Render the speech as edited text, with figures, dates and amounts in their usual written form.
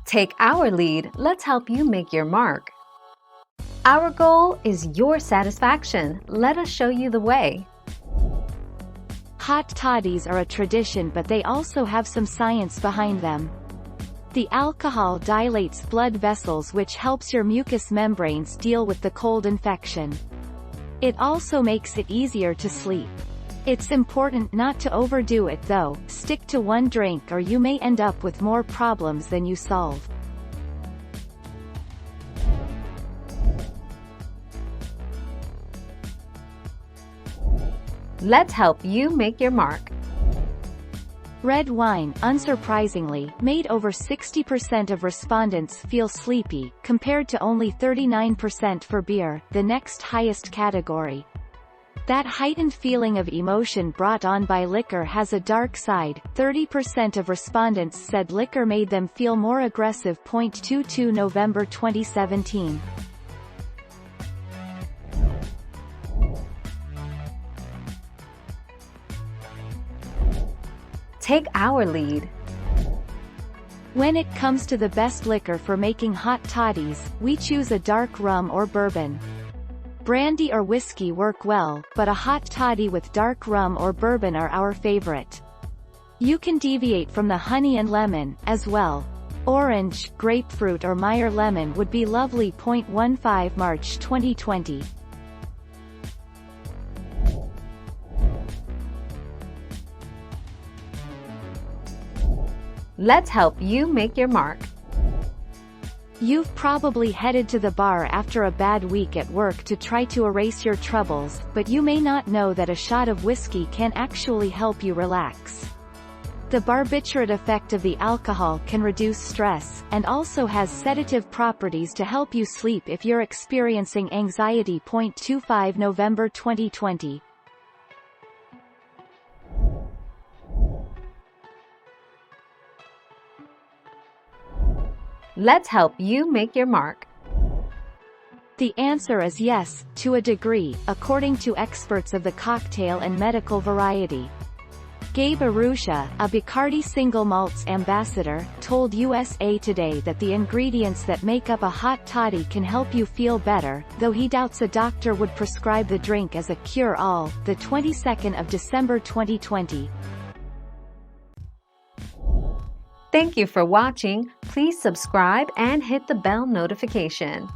Take our lead, let's help you make your mark. Our goal is your satisfaction. Let us show you the way. Hot toddies are a tradition, but they also have some science behind them. The alcohol dilates blood vessels, which helps your mucous membranes deal with the cold infection. It also makes it easier to sleep. It's important not to overdo it though. Stick to one drink or you may end up with more problems than you solve. Let's help you make your mark. Red wine, unsurprisingly, made over 60% of respondents feel sleepy, compared to only 39% for beer, the next highest category. That heightened feeling of emotion brought on by liquor has a dark side. 30% of respondents said liquor made them feel more aggressive. 22 November 2017. Take our lead. When it comes to the best liquor for making hot toddies, we choose a dark rum or bourbon. Brandy or whiskey work well, but a hot toddy with dark rum or bourbon are our favorite. You can deviate from the honey and lemon, as well. Orange, grapefruit or Meyer lemon would be lovely. 15 March 2020. Let's help you make your mark. You've probably headed to the bar after a bad week at work to try to erase your troubles, but you may not know that a shot of whiskey can actually help you relax. The barbiturate effect of the alcohol can reduce stress, and also has sedative properties to help you sleep if you're experiencing anxiety. 25 November 2020. Let's help you make your mark. The answer is yes, to a degree, according to experts of the cocktail and medical variety. Gabe Arusha, a Bacardi single malts ambassador, told USA Today that the ingredients that make up a hot toddy can help you feel better, though he doubts a doctor would prescribe the drink as a cure-all. The 22nd of December 2020. Thank you for watching. Please subscribe and hit the bell notification.